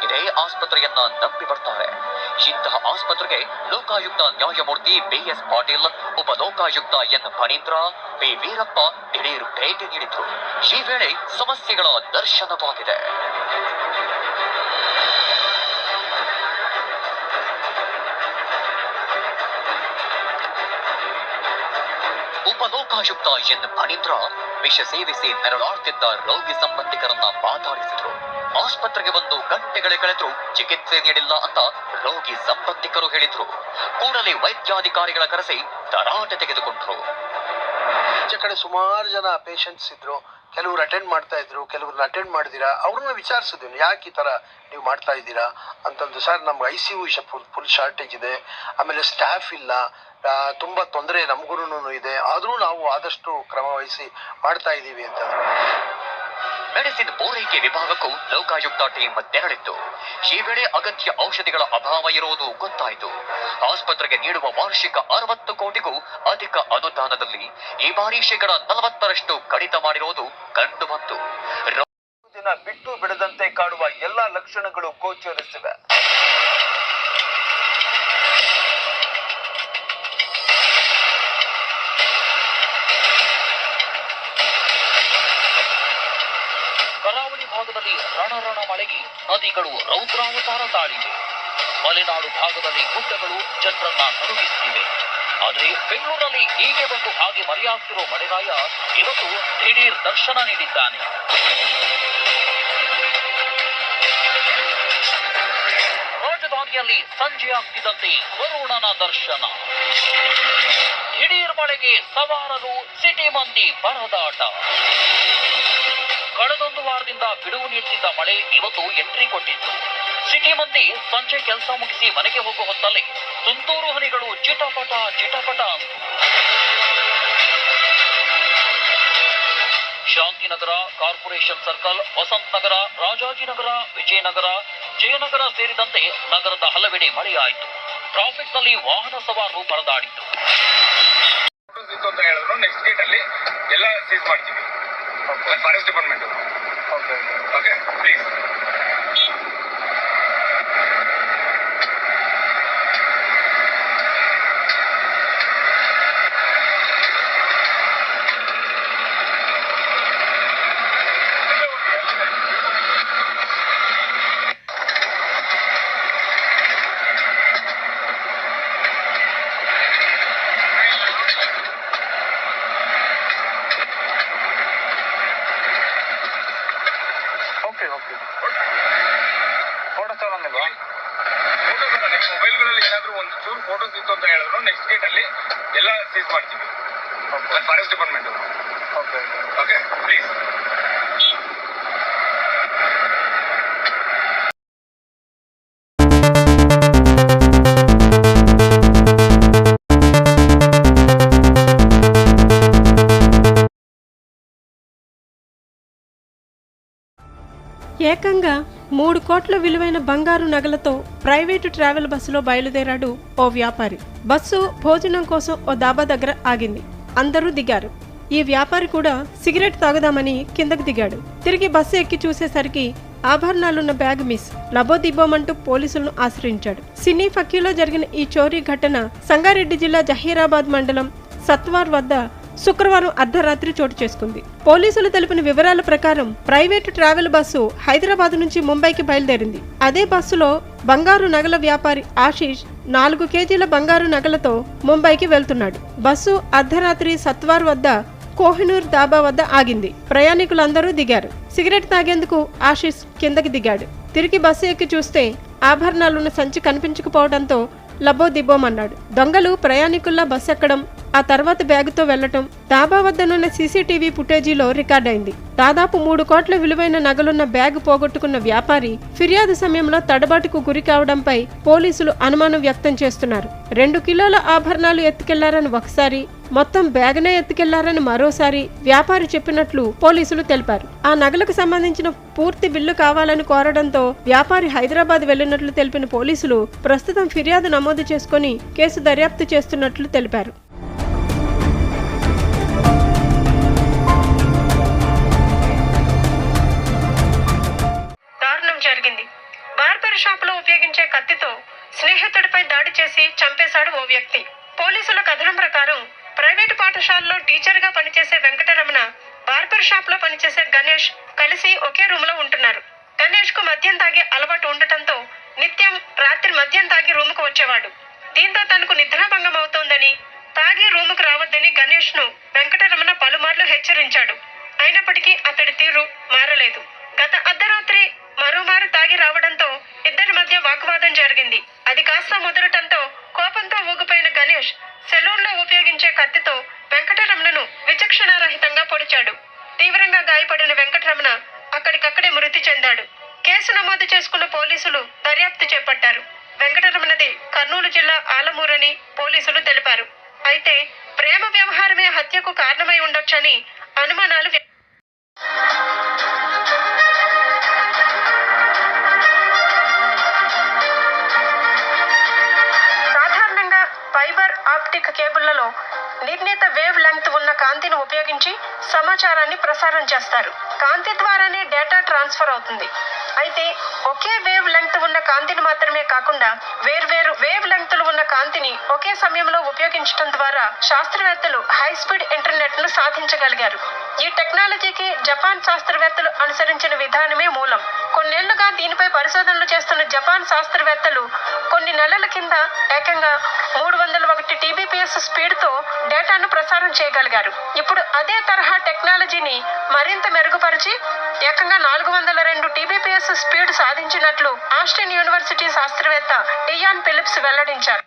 ಇದೇ ಆಸ್ಪತ್ರೆಯನ್ನ ನಂಬಿ ಬರ್ತಾರೆ. ಇಂತಹ ಆಸ್ಪತ್ರೆಗೆ ಲೋಕಾಯುಕ್ತ ನ್ಯಾಯಮೂರ್ತಿ ಬಿಎಸ್ ಪಾಟೀಲ್, ಉಪ ಲೋಕಾಯುಕ್ತ ಎನ್ ಫಣೀಂದ್ರ, ಬಿ ವೀರಪ್ಪ ದಿಢೀರ್ ಭೇಟಿ ನೀಡಿದ್ರು. ಈ ವೇಳೆ ಸಮಸ್ಯೆಗಳ ದರ್ಶನವಾಗಿದೆ. ಉಪಲೋಕಾಯುಕ್ತ ಎನ್ ಫಣೀಂದ್ರ ವಿಷ ಸೇವಿಸಿ ನೆರಳಾಡ್ತಿದ್ದ ರೋಗಿ ಸಂಬಂಧಿಕರನ್ನ ಮಾತಾಡಿಸಿದ್ರು. ಆಸ್ಪತ್ರೆಗೆ ಬಂದು ಗಂಟೆಗಳೇ ಕಳೆದ್ರು ಚಿಕಿತ್ಸೆ ನೀಡಿಲ್ಲ ಅಂತ ರೋಗಿ ಸಂಬಂಧಿಕರು ಹೇಳಿದ್ರು. ಕೂಡಲೇ ವೈದ್ಯಾಧಿಕಾರಿಗಳ ಕರೆಸಿ ತರಾಟೆ ತೆಗೆದುಕೊಂಡ್ರು. ಈಚೆ ಕಡೆ ಸುಮಾರು ಜನ ಪೇಷಂಟ್ಸ್ ಇದ್ರು. ಕೆಲವರು ಅಟೆಂಡ್ ಮಾಡ್ತಾ ಇದ್ರು, ಕೆಲವ್ರನ್ನ ಅಟೆಂಡ್ ಮಾಡಿದಿರಾ, ಅವ್ರನ್ನ ವಿಚಾರಿಸಿದ್ವಿ, ಯಾಕೆ ಈ ಥರ ನೀವು ಮಾಡ್ತಾ ಇದ್ದೀರಾ ಅಂತಂದು. ಸರ್, ನಮ್ಗೆ ICU ಫುಲ್ ಶಾರ್ಟೇಜ್ ಇದೆ, ಆಮೇಲೆ ಸ್ಟಾಫ್ ಇಲ್ಲ, ತುಂಬ ತೊಂದರೆ ನಮಗೂ ಇದೆ, ಆದರೂ ನಾವು ಆದಷ್ಟು ಕ್ರಮ ವಹಿಸಿ ಮಾಡ್ತಾ ಇದ್ದೀವಿ ಅಂತಂದ್ರು. ಮೆಡಿಸಿನ್ ಪೂರೈಕೆ ವಿಭಾಗಕ್ಕೂ ಲೋಕಾಯುಕ್ತ ಟೀಮ್ ತೆರಳಿತ್ತು. ಈ ವೇಳೆ ಅಗತ್ಯ ಔಷಧಿಗಳ ಅಭಾವ ಇರುವುದು ಗೊತ್ತಾಯಿತು. ಆಸ್ಪತ್ರೆಗೆ ನೀಡುವ ವಾರ್ಷಿಕ 60 ಕೋಟಿಗೂ ಅಧಿಕ ಅನುದಾನದಲ್ಲಿ ಈ ಬಾರಿ ಶೇಕಡ 40ರಷ್ಟು ಕಡಿತ ಮಾಡಿರುವುದು ಕಂಡು ಬಂತು. ದಿನ ಬಿಟ್ಟು ಬಿಡದಂತೆ ಕಾಡುವ ಎಲ್ಲಾ ಲಕ್ಷಣಗಳು ಗೋಚರಿಸಿವೆ. ಕರಾವಳಿ ಭಾಗದಲ್ಲಿ ರಣರಣ ಮಳೆಗೆ ನದಿಗಳು ರೌದ್ರಾವತಾರ ತಾಳಿವೆ. ಮಲೆನಾಡು ಭಾಗದಲ್ಲಿ ಗುಡ್ಡಗಳು ಜನರನ್ನ ನಡುಗಿಸುತ್ತಿವೆ. ಆದರೆ ಬೆಂಗಳೂರಲ್ಲಿ ಹೀಗೆ ಬಂದು ಹಾಗೆ ಮರೆಯಾಗ್ತಿರೋ ಮಳೆರಾಯ ಇವತ್ತು ದಿಢೀರ್ ದರ್ಶನ ನೀಡಿದ್ದಾನೆ. ರಾಜಧಾನಿಯಲ್ಲಿ ಸಂಜೆ ಆಗ್ತಿದ್ದಂತೆ ವರುಣನ ದರ್ಶನ. ದಿಢೀರ್ ಮಳೆಗೆ ಸವಾರರು, ಸಿಟಿ ಮಂದಿ ಪರದಾಟ. ಕಳೆದೊಂದು ವಾರದಿಂದ ಬಿಡುವು ನೀಡುತ್ತಿದ್ದ ಮಳೆ ಇವತ್ತು ಎಂಟ್ರಿ ಕೊಟ್ಟಿತ್ತು. ಸಿಟಿ ಮಂದಿ ಸಂಜೆ ಕೆಲಸ ಮುಗಿಸಿ ಮನೆಗೆ ಹೋಗುವ ಹೊತ್ತಲ್ಲಿ ತುಂತುರು ಹನಿಗಳು ಚಿಟಪಟ ಚಿಟಪಟ ಅಂತು. ಶಾಂತಿನಗರ, ಕಾರ್ಪೊರೇಷನ್ ಸರ್ಕಲ್, ವಸಂತ ನಗರ, ರಾಜಾಜಿನಗರ, ವಿಜಯನಗರ, ಜಯನಗರ ಸೇರಿದಂತೆ ನಗರದ ಹಲವೆಡೆ ಮಳೆಯಾಯಿತು. ಟ್ರಾಫಿಕ್ನಲ್ಲಿ ವಾಹನ ಸವಾರರು ಪರದಾಡಿತು. ನೆಕ್ಸ್ಟ್ ಗೇಟ್ ಅಲ್ಲಿ ಎಲ್ಲ ಸೀಸ್ ಮಾಡ್ತೀವಿ. Forest department. Okay please. ಮೊಬೈಲ್ಗಳಲ್ಲಿ ಏನಾದರೂ ಒಂದು ಚೂರು ಫೋಟೋಸ್ ಇತ್ತು ಅಂತ ಹೇಳಿದ್ರು ನೆಕ್ಸ್ಟ್ ಗೇಟ್ ಅಲ್ಲಿ ಎಲ್ಲ ಸೀಸ್ ಮಾಡ್ತೀವಿ. Forest department. Okay please. ఏకంగా 3 కోట్ల విలువైన బంగారు నగలతో ప్రైవేటు ట్రావెల్ బస్సులో బయలుదేరాడు ఓ వ్యాపారి. బస్సు భోజనం కోసం ఓ దాబా దగ్గర ఆగింది. అందరూ దిగారు. ఈ వ్యాపారి కూడా సిగరెట్ తాగుదామని కిందకు దిగాడు. తిరిగి బస్సు ఎక్కి చూసేసరికి ఆభరణాలున్న బ్యాగ్ మిస్. లబోదిబ్బోమంటూ పోలీసులను ఆశ్రయించాడు. సినీ ఫక్కీలో జరిగిన ఈ చోరీ ఘటన సంగారెడ్డి జిల్లా జహీరాబాద్ మండలం సత్వార్ వద్ద శుక్రవారం అర్ధరాత్రి చోటు చేసుకుంది. పోలీసులు తెలిపిన వివరాల ప్రకారం ప్రైవేటు ట్రావెల్ బస్సు హైదరాబాద్ నుంచి ముంబైకి బయలుదేరింది. అదే బస్సులో బంగారు నగల వ్యాపారి ఆశీష్ 4 కేజీల బంగారు నగలతో ముంబైకి వెళ్తున్నాడు. బస్సు అర్ధరాత్రి సత్వార్ వద్ద కోహినూర్ దాబా వద్ద ఆగింది. ప్రయాణికులందరూ దిగారు. సిగరెట్ తాగేందుకు ఆశీష్ కిందకి దిగాడు. తిరిగి బస్సు ఎక్కి చూస్తే ఆభరణాలున్న సంచి కనిపించకపోవడంతో లబోదిబ్బోమన్నాడు. దొంగలు ప్రయాణికుల్లా బస్సు ఎక్కడం, ఆ తర్వాత బ్యాగుతో వెళ్లటం దాబా వద్దనున్న సీసీటీవీ ఫుటేజీలో రికార్డైంది. దాదాపు 3 కోట్ల విలువైన నగలున్న బ్యాగ్ పోగొట్టుకున్న వ్యాపారి ఫిర్యాదు సమయంలో తడబాటుకు గురి కావడంపై పోలీసులు అనుమానం వ్యక్తం చేస్తున్నారు. 2 కిలోల ఆభరణాలు ఎత్తుకెళ్లారని ఒకసారి, మొత్తం బ్యాగ్నే ఎత్తుకెళ్లారని మరోసారి వ్యాపారి చెప్పినట్లు పోలీసులు తెలిపారు. ఆ నగలకు సంబంధించిన పూర్తి బిల్లు కావాలని కోరడంతో వ్యాపారి హైదరాబాద్ వెళ్లినట్లు తెలిపిన పోలీసులు ప్రస్తుతం ఫిర్యాదు నమోదు చేసుకుని కేసు దర్యాప్తు చేస్తున్నట్లు తెలిపారు. జరిగింది. షాప్ లో ఉపయోగించే కత్తితో స్నేహితుడిపై దాడి చేసి చంపేశాడు ఓ వ్యక్తి. పోలీసుల కథనం ప్రకారం ప్రైవేటు పాఠశాలలో టీచర్ గా పనిచేసే వెంకటరమణ, బార్బర్ షాప్ లో పనిచేసే గణేష్ కలిసి ఒకే రూమ్ లో ఉంటున్నారు. గణేష్ కు మద్యం తాగే అలవాటు ఉండటంతో నిత్యం రాత్రి మద్యం తాగి రూముకు వచ్చేవాడు. దీంతో తనకు నిద్రాభంగం అవుతోందని, తాగి రూముకు రావద్దని గణేష్ ను వెంకటరమణ పలుమార్లు హెచ్చరించాడు. అయినప్పటికీ అతడి తీరు మారలేదు. గత అర్ధరాత్రి మరోమారు తాగి రావడంతో ఇద్దరి మధ్య వాగ్వాదం జరిగింది. అది కాస్త ముదరటంతో కోపంతో ఊగిపోయిన గణేష్ సెలూన్ లో ఉపయోగించే కత్తితో వెంకటరమణను విచక్షణారహితంగా పొడిచాడు. తీవ్రంగా గాయపడిన వెంకటరమణ అక్కడికక్కడే మృతి చెందాడు. కేసు నమోదు చేసుకున్న పోలీసులు దర్యాప్తు చేపట్టారు. వెంకటరమణది కర్నూలు జిల్లా ఆలమూరని పోలీసులు తెలిపారు. అయితే ప్రేమ వ్యవహారమే హత్యకు కారణమై ఉండొచ్చని అనుమానాలు సాధారణంగా ఫైబర్ ఆప్టిక్ కేబుళ్లలో నిర్ణీత వేవ్ లెంగ్త్ ఉన్న కాంతిని ఉపయోగించి సమాచారాన్ని ప్రసారం చేస్తారు. కాంతి ద్వారానే డేటా ట్రాన్స్ఫర్ అవుతుంది. అయితే ఒకే వేవ్ లెంగ్త్ ఉన్న కాంతిని మాత్రమే కాకుండా వేర్వేరు వేవ్ లెంగ్త్లు ఉన్న కాంతిని ఒకే సమయంలో ఉపయోగించడం ద్వారా శాస్త్రవేత్తలు హై స్పీడ్ ఇంటర్నెట్ ను సాధించగలిగారు. ఈ టెక్నాలజీకి జపాన్ శాస్త్రవేత్తలు అనుసరించిన విధానమే మూలం. కొన్నేళ్లుగా దీనిపై పరిశోధనలు చేస్తున్న జపాన్ శాస్త్రవేత్తలు కొన్ని నెలల కింద ఏకంగా 301 TBps స్పీడ్ తో డేటాను ప్రసారం చేయగలిగారు. ఇప్పుడు అదే తరహా టెక్నాలజీని మరింత మెరుగుపరిచి ఏకంగా 402 TBps స్పీడ్ సాధించినట్లు ఆస్టిన్ యూనివర్సిటీ శాస్త్రవేత్త ఇయాన్ ఫిలిప్స్ వెల్లడించారు.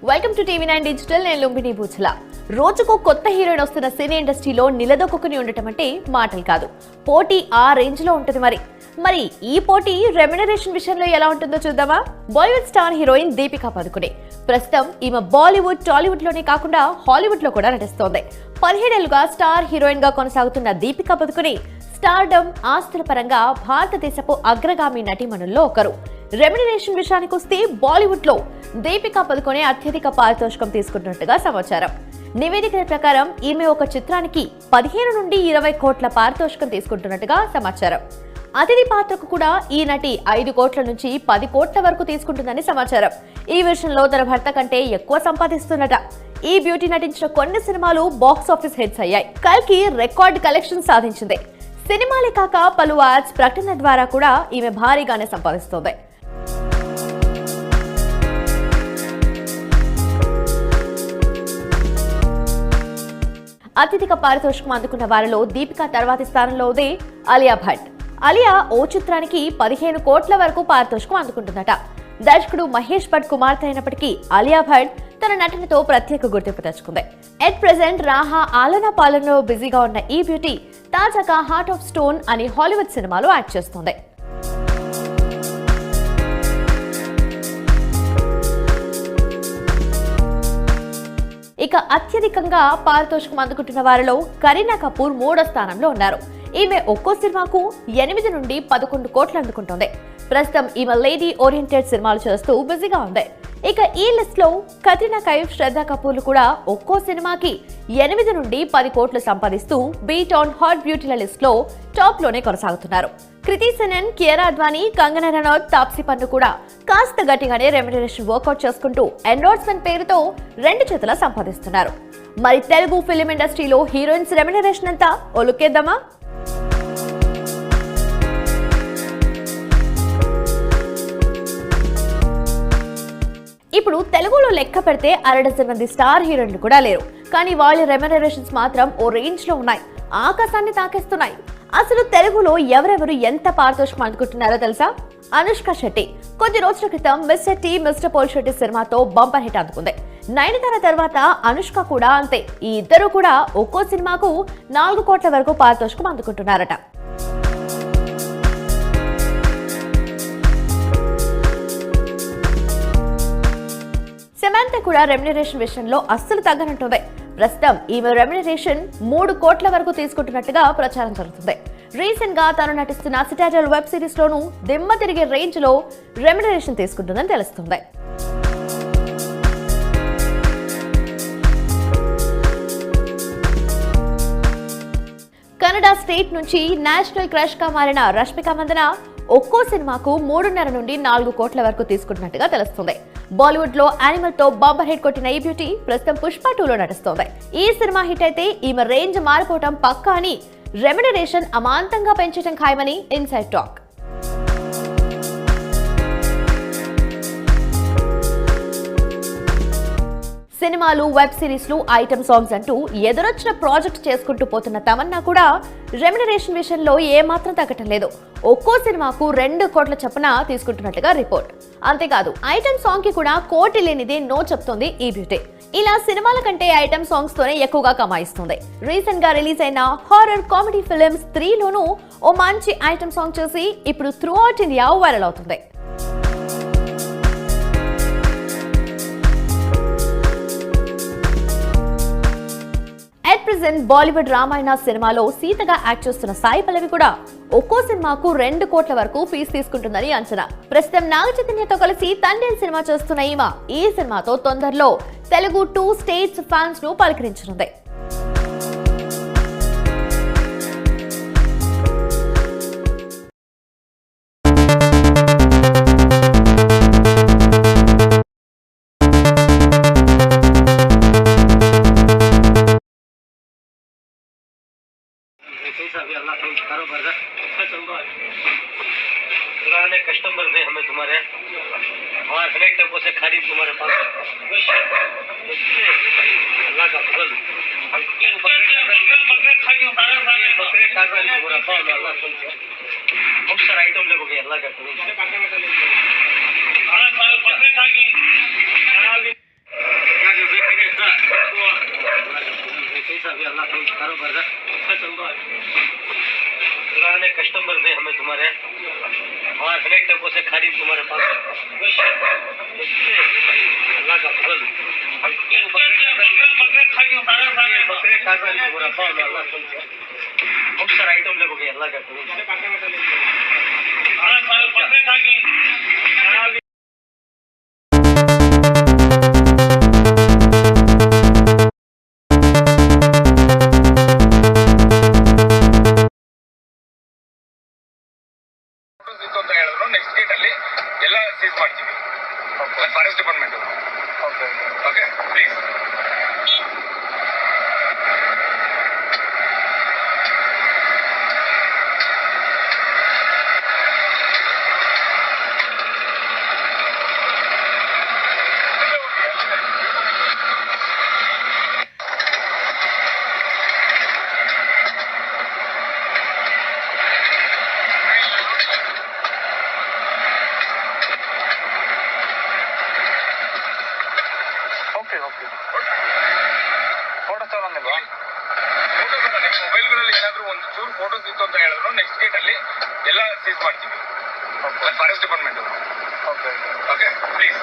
Welcome to TV9 digital. నేను లుంబిని బూచల. రోజుకు కొత్త హీరోయిన్ వస్తున్న సినీ ఇండస్ట్రీలో నిలదొక్కుని ఉండటం అంటే మాటలు కాదు, పోటీ ఆ రేంజ్ లో ఉంటుంది. మరి ఈ పోటీ రెమ్యునరేషన్ విషయంలో ఎలా ఉంటుందో చూద్దామా? బాలీవుడ్ స్టార్ హీరోయిన్ దీపికా పదుకునే ప్రస్తుతం ఈమె బాలీవుడ్, టాలీవుడ్ లోనే కాకుండా హాలీవుడ్ లో కూడా నటిస్తోంది. 17 ఏళ్లుగా స్టార్ హీరోయిన్ గా కొనసాగుతున్న దీపికా పదుకునే స్టార్డమ్, ఆస్తుల పరంగా భారతదేశపు అగ్రగామి నటీమణుల్లో ఒకరు. రెమ్యునరేషన్ విషయానికి వస్తే బాలీవుడ్ లో దీపికా పదుకునే అత్యధిక పారితోషికం తీసుకుంటున్నట్టుగా సమాచారం. నివేదికల ప్రకారం ఈమె ఒక చిత్రానికి 15 నుండి 20 కోట్ల పారితోషికం తీసుకుంటున్నట్టుగా సమాచారం. అతిథి పాత్రకు కూడా ఈ నటి 5 కోట్ల నుంచి 10 కోట్ల వరకు తీసుకుంటుందని సమాచారం. ఈ విషయంలో తన భర్త కంటే ఎక్కువ సంపాదిస్తున్నట. ఈ బ్యూటీ నటించిన కొన్ని సినిమాలు బాక్స్ ఆఫీస్ హిట్స్ అయ్యాయి. కల్కి రికార్డ్ కలెక్షన్ సాధించింది. సినిమాలే కాక పలు యాడ్స్, ప్రకటన ద్వారా కూడా ఈమె భారీగానే సంపాదిస్తోంది. అత్యధిక పారితోషికం అందుకున్న వారిలో దీపికా తర్వాతి స్థానంలో ఉంది అలియా భట్. అలియా ఓ చిత్రానికి 15 కోట్ల వరకు పారితోషికం అందుకుంటుందట. దర్శకుడు మహేష్ భట్ కుమార్తె అయినప్పటికీ అలియా భట్ తన నటనతో ప్రత్యేక గుర్తింపు తెచ్చుకుంది. ఎట్ ప్రెజెంట్ రాహా ఆలనా పాలనలో బిజీగా ఉన్న ఈ బ్యూటీ తాజాగా హార్ట్ ఆఫ్ స్టోన్ అనే హాలీవుడ్ సినిమాలో యాక్ట్ చేస్తుంది. ఇక అత్యధికంగా పారితోషికం అందుకుంటున్న వారిలో కరీనా కపూర్ 3వ స్థానంలో ఉన్నారు. ఈమె ఒక్కో సినిమాకు 8 నుండి 11 కోట్లు అందుకుంటుంది. ప్రస్తుతం ఈమె లేడీ ఓరియంటెడ్ సినిమాలు చేస్తూ బిజీగా ఉంది. ఇక ఈ లిస్ట్ లో కత్రినా కైఫ్, శ్రద్ధా కపూర్లు కూడా ఒక్కో సినిమాకి 8 నుండి 10 కోట్లు సంపాదిస్తూ బీట్ ఆన్ హాట్ బ్యూటీల లిస్ట్ లో టాప్ లోనే కొనసాగుతున్నారు. కృతి సెనన్, కియారా అద్వానీ, కంగనా రనౌత్, తాప్సీ పన్ను కూడా కాస్త గట్టిగానే రెమ్యునరేషన్ వర్కౌట్ చేసుకుంటూ ఎండోర్స్మెంట్ పేరుతో 2 చేతుల సంపాదిస్తున్నారు. మరి తెలుగు ఫిలిం ఇండస్ట్రీలో హీరోయిన్స్ రెమ్యునరేషన్ అంతా ఓ లుక్కేద్దామా? ఇప్పుడు తెలుగులో లెక్క పెడితే 1/2 మంది స్టార్ హీరోయిన్లు కూడా లేరు. కానీ వాళ్ళ రెమ్యునరేషన్స్ మాత్రం ఓ రేంజ్ లో ఉన్నాయి, ఆకాశాన్ని తాకేస్తున్నాయి. అసలు తెలుగులో ఎవరెవరు ఎంత పారితోషికం అందుకుంటున్నారో తెలుసా? అనుష్క శెట్టి కొద్ది రోజుల క్రితం mister T mister Polishetty సినిమాతో బంపర్ హిట్ అందుకుంది. నయనతార తర్వాత అనుష్క కూడా అంతే. ఈ ఇద్దరు కూడా ఒక్కో సినిమాకు 4 కోట్ల వరకు పారితోషికం అందుకుంటున్నారట. సమంత కూడా రెమ్యునరేషన్ విషయంలో అస్సలు తగ్గనంటుంది. ప్రస్తుతం ఈమె రెమ్యునరేషన్ 3 కోట్ల వరకు తీసుకుంటున్నట్టుగా ప్రచారం జరుగుతుంది. రీసెంట్ గా తాను నటిస్తున్న సిటాడెల్ వెబ్ సిరీస్ లోనూ దిమ్మ తిరిగే రేంజ్ లో రెమ్యునరేషన్ తీసుకుంటుందని తెలుస్తుంది. కన్నడ స్టేట్ నుంచి నేషనల్ క్రష్ గా మారిన రష్మిక మందన ఒక్కో సినిమాకు 3.5 నుండి 4 కోట్ల వరకు తీసుకుంటున్నట్టుగా తెలుస్తుంది. బాలీవుడ్ లో యానిమల్ తో బంపర్ హిట్ కొట్టిన ఈ బ్యూటీ ప్రస్తుతం పుష్ప 2లో నటిస్తోంది. ఈ సినిమా హిట్ అయితే ఈమె రేంజ్ మారిపోవటం పక్కా అని రెమ్యునరేషన్ అమాంతంగా పెంచడం ఖాయమని ఇన్సైడ్ టాక్. సినిమాలు, వెబ్ సిరీస్లు, ఐటమ్ సాంగ్స్ అంటూ ఎదురొచ్చిన ప్రాజెక్ట్ చేసుకుంటూ పోతున్న తమన్నా కూడా రెమ్యునరేషన్ విషయంలో ఏమాత్రం తగ్గటం లేదు. ఒక్కో సినిమాకు 2 కోట్ల చొప్పున తీసుకుంటున్నట్టుగా రిపోర్ట్. అంతేకాదు ఐటమ్ సాంగ్ కి కూడా కోటి లేనిదే నో చెప్తోంది ఈ బ్యూటీ. ఇలా సినిమాల కంటే ఐటమ్ సాంగ్స్ తోనే ఎక్కువగా కమాయిస్తుంది. రీసెంట్ గా రిలీజ్ అయిన హారర్ కామెడీ ఫిల్మ్స్ 3లోనూ ఓ మంచి ఐటమ్ సాంగ్ చేసి ఇప్పుడు త్రూ అవుట్ ఇండియా వైరల్ అవుతుంది. ఎట్ ప్రెజెంట్ బాలీవుడ్ రామాయణ సినిమాలో సీతగా యాక్ట్ చేస్తున్న సాయి పల్లవి కూడా ఒక్కో సినిమాకు 2 కోట్ల వరకు ఫీజు తీసుకుంటుందని అంచనా. ప్రస్తుతం నాగ చైతన్యతో కలిసి తండేల్ సినిమా చేస్తున్న ఈమె ఈ సినిమాతో తొందరలో తెలుగు 2 స్టేట్స్ ఫ్యాన్స్ ను పలకరించనుంది. पुराने कस्टमर थे हमें तुम्हारे और अनेक टैंको से खरीद तुम्हारे पास अल्लाह का फजल बहुत सारा आइटम लगोगे अल्लाह का पुराने कस्टमर थे हमें तुम्हारे और अनेक टैंको से खरीद तुम्हारे पास अल्लाह का फजल बहुत सारा आइटम लगोगे अल्लाह का ಅಂತ ಹೇಳಿದ್ರು ನೆಕ್ಸ್ಟ್ ಗೇಟ್ ಅಲ್ಲಿ ಎಲ್ಲ ಸೀಸ್ ಮಾಡ್ತೀವಿ forest department. Okay please. Photos ತಗೊಂಡಿಲ್ವಾ? ಫೋಟೋಸ್ ಅಲ್ಲ, ನಿಮ್ಮ ಮೊಬೈಲ್ಗಳಲ್ಲಿ ಏನಾದರೂ ಒಂದು ಚೂರು ಫೋಟೋಸ್ ಇತ್ತು ಅಂತ ಹೇಳಿದ್ರು ನೆಕ್ಸ್ಟ್ ಗೇಟ್ ಅಲ್ಲಿ ಎಲ್ಲ ಸೀಸ್ ಮಾಡ್ತೀವಿ ಫಾರೆಸ್ಟ್ ಡಿಪಾರ್ಟ್ಮೆಂಟ್. Okay please.